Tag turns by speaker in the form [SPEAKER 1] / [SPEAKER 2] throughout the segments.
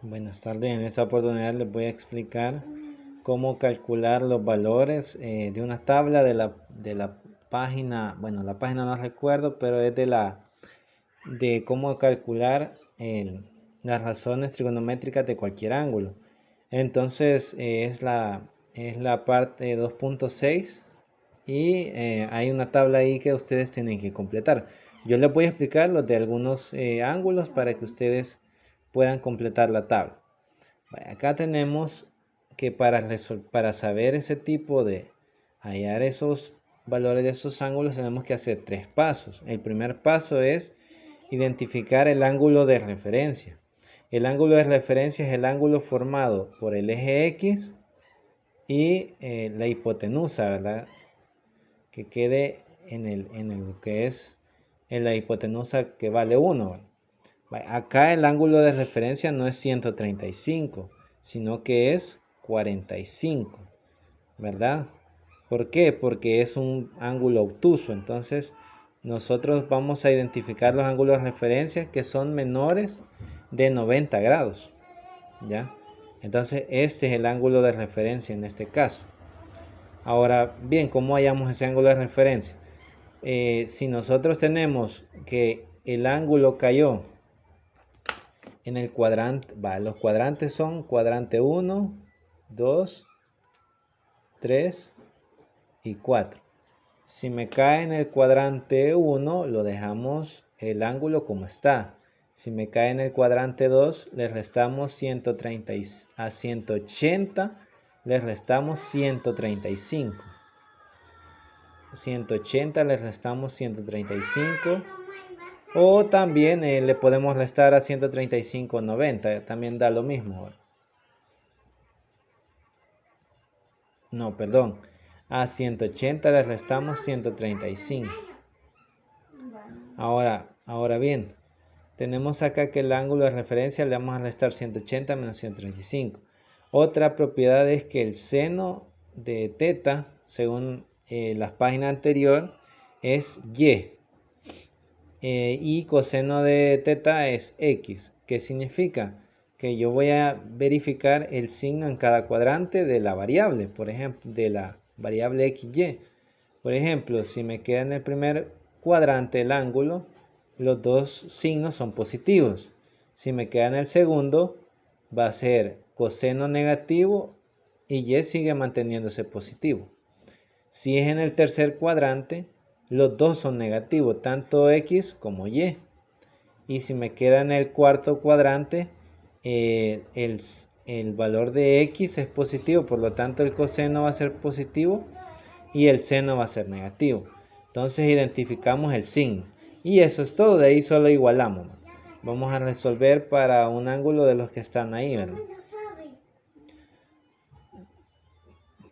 [SPEAKER 1] Buenas tardes, en esta oportunidad les voy a explicar cómo calcular los valores de una tabla de la página, bueno, la página no recuerdo, pero es de cómo calcular las razones trigonométricas de cualquier ángulo. Entonces es la parte 2.6 y hay una tabla ahí que ustedes tienen que completar. Yo les voy a explicar los de algunos ángulos para que ustedes puedan completar la tabla. Acá tenemos que para saber ese tipo de hallar esos valores de esos ángulos tenemos que hacer tres pasos. El primer paso es identificar el ángulo de referencia. El ángulo de referencia es el ángulo formado por el eje X y la hipotenusa, ¿verdad? Que quede en que es en la hipotenusa que vale 1. Acá el ángulo de referencia no es 135, sino que es 45, ¿verdad? ¿Por qué? Porque es un ángulo obtuso. Entonces, nosotros vamos a identificar los ángulos de referencia que son menores de 90 grados, ¿ya? Entonces, este es el ángulo de referencia en este caso. Ahora, bien, ¿cómo hallamos ese ángulo de referencia? Si nosotros tenemos que el ángulo cayó en el cuadrante, los cuadrantes son cuadrante 1, 2, 3 y 4. Si me cae en el cuadrante 1, lo dejamos el ángulo como está. Si me cae en el cuadrante 2, le restamos 130 a 180, le restamos 135. 180 le restamos 135. O también le podemos restar a 135 90, también da lo mismo. No, perdón. A 180 le restamos 135. Ahora bien, tenemos acá que el ángulo de referencia le vamos a restar 180 menos 135. Otra propiedad es que el seno de teta, según la página anterior, es y. Y coseno de teta es x. ¿Qué significa? Que yo voy a verificar el signo en cada cuadrante de la variable, por ejemplo, de la variable xy. Por ejemplo, si me queda en el primer cuadrante el ángulo, los dos signos son positivos. Si me queda en el segundo, va a ser coseno negativo y y sigue manteniéndose positivo. Si es en el tercer cuadrante, los dos son negativos, tanto x como y. Y si me queda en el cuarto cuadrante, el valor de x es positivo, por lo tanto el coseno va a ser positivo y el seno va a ser negativo. Entonces identificamos el signo. Y eso es todo, de ahí solo igualamos. Vamos a resolver para un ángulo de los que están ahí, ¿verdad?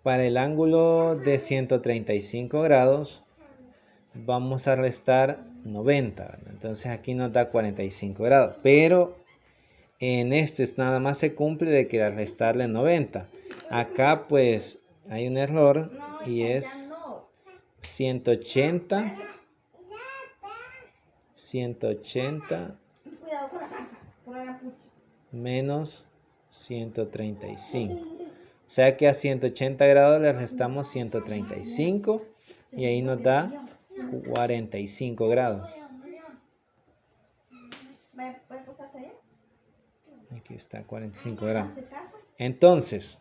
[SPEAKER 1] Para el ángulo de 135 grados, vamos a restar 90, ¿verdad? Entonces aquí nos da 45 grados, pero en este nada más se cumple de que al restarle 90. Acá pues hay un error y es 180 menos 135. O sea que a 180 grados le restamos 135 y ahí nos da 45 grados. Aquí está 45 grados. Entonces,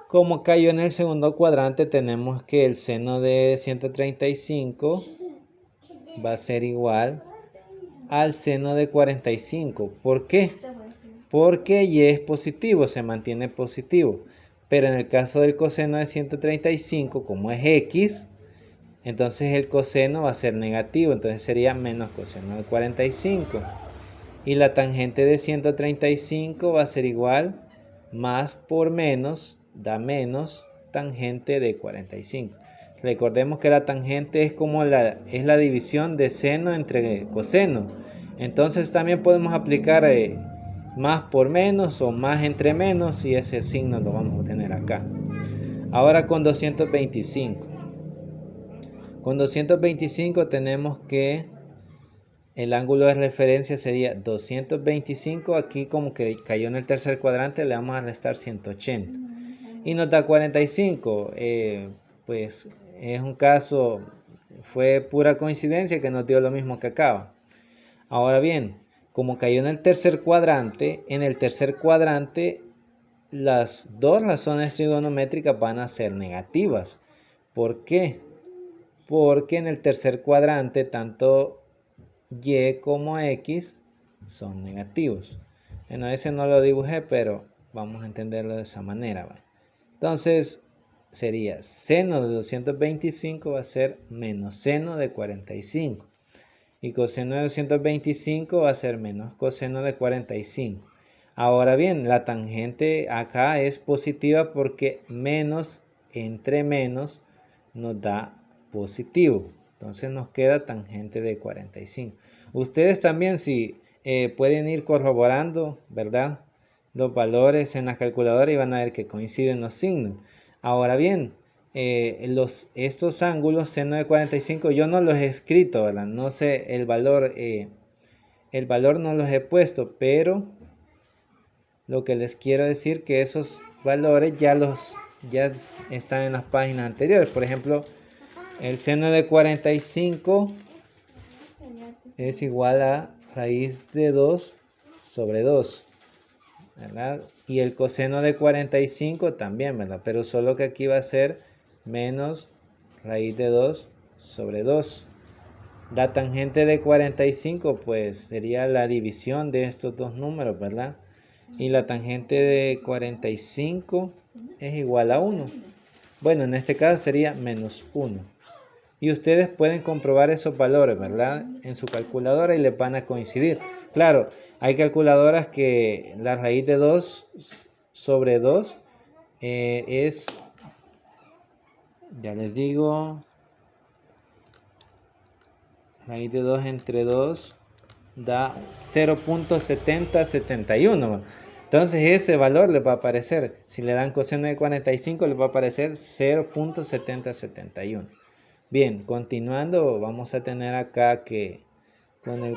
[SPEAKER 1] como cayó en el segundo cuadrante, tenemos que el seno de 135 va a ser igual al seno de 45. ¿Por qué? Porque y es positivo, se mantiene positivo. Pero en el caso del coseno de 135, como es x, entonces el coseno va a ser negativo, entonces sería menos coseno de 45. Y la tangente de 135 va a ser igual, más por menos, da menos tangente de 45. Recordemos que la tangente es como es la división de seno entre coseno. Entonces también podemos aplicar más por menos o más entre menos y ese signo lo vamos a tener acá. Ahora con 225. Con 225 tenemos que el ángulo de referencia sería 225. Aquí como que cayó en el tercer cuadrante, le vamos a restar 180. Y nos da 45. Pues es un caso, fue pura coincidencia que nos dio lo mismo que acá. Ahora bien, como cayó en el tercer cuadrante, las dos razones trigonométricas van a ser negativas. ¿Por qué? Porque en el tercer cuadrante tanto y como x son negativos. Bueno, ese no lo dibujé, pero vamos a entenderlo de esa manera. ¿Vale? Entonces sería seno de 225 va a ser menos seno de 45. Y coseno de 225 va a ser menos coseno de 45. Ahora bien, la tangente acá es positiva porque menos entre menos nos da positivo. Entonces nos queda tangente de 45. Ustedes también si pueden ir corroborando, ¿verdad? Los valores en la calculadora y van a ver que coinciden los signos. Ahora bien, estos ángulos seno de 45 yo no los he escrito, ¿verdad? No sé el valor no los he puesto, pero lo que les quiero decir que esos valores ya están en las páginas anteriores. Por ejemplo, el seno de 45 es igual a raíz de 2 sobre 2, ¿verdad? Y el coseno de 45 también, ¿verdad? Pero solo que aquí va a ser menos raíz de 2 sobre 2. La tangente de 45 pues sería la división de estos dos números, ¿verdad? Y la tangente de 45 es igual a 1. Bueno, en este caso sería menos 1. Y ustedes pueden comprobar esos valores, ¿verdad? En su calculadora y les van a coincidir. Claro, hay calculadoras que la raíz de 2 sobre 2 es, ya les digo, raíz de 2 entre 2 da 0.7071. Entonces ese valor les va a aparecer. Si le dan coseno de 45 les va a aparecer 0.7071. Bien, continuando, vamos a tener acá que con el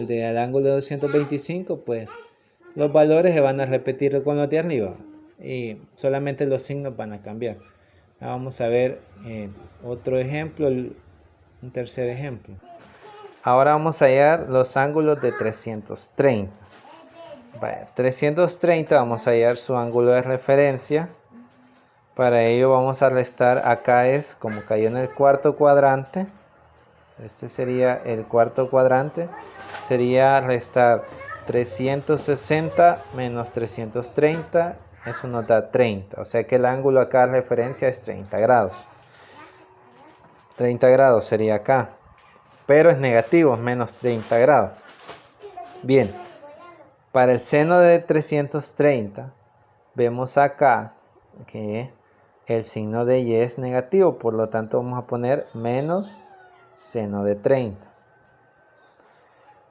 [SPEAKER 1] del ángulo de 225, pues los valores se van a repetir con los de arriba y solamente los signos van a cambiar. Ahora vamos a ver otro ejemplo, un tercer ejemplo. Ahora vamos a hallar los ángulos de 330. Vaya, 330 vamos a hallar su ángulo de referencia. Para ello vamos a restar, acá es como cayó en el cuarto cuadrante. Este sería el cuarto cuadrante. Sería restar 360 menos 330. Eso nos da 30. O sea que el ángulo acá de referencia es 30 grados. 30 grados sería acá. Pero es negativo, es menos 30 grados. Bien. Para el seno de 330, vemos acá que el signo de y es negativo. Por lo tanto, vamos a poner menos seno de 30.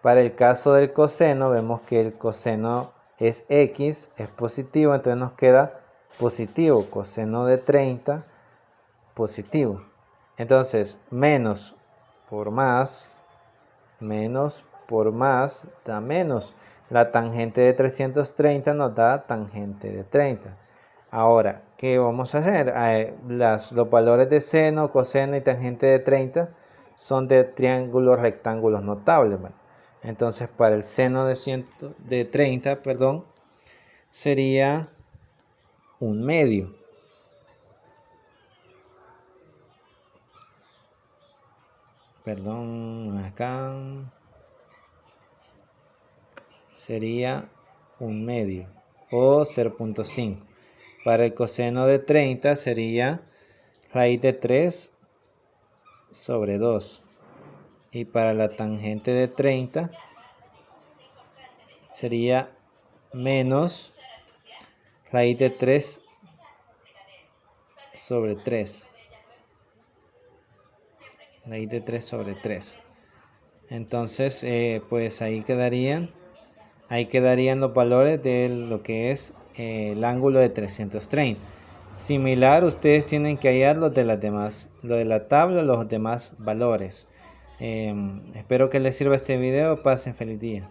[SPEAKER 1] Para el caso del coseno, vemos que el coseno es x, es positivo, entonces nos queda positivo, coseno de 30, positivo. Entonces, menos por más da menos. La tangente de 330 nos da tangente de 30. Ahora, ¿qué vamos a hacer? Los valores de seno, coseno y tangente de 30 son de triángulos rectángulos notables. Bueno, entonces, para el seno de 30, sería un medio. Acá sería un medio o 0.5. Para el coseno de 30 sería raíz de 3 sobre 2. Y para la tangente de 30 sería menos raíz de 3 sobre 3. Raíz de 3 sobre 3. Entonces, pues ahí quedarían los valores de lo que es el ángulo de 330. Similar, ustedes tienen que hallar los de las demás, lo de la tabla, los demás valores. Espero que les sirva este video. Pasen feliz día.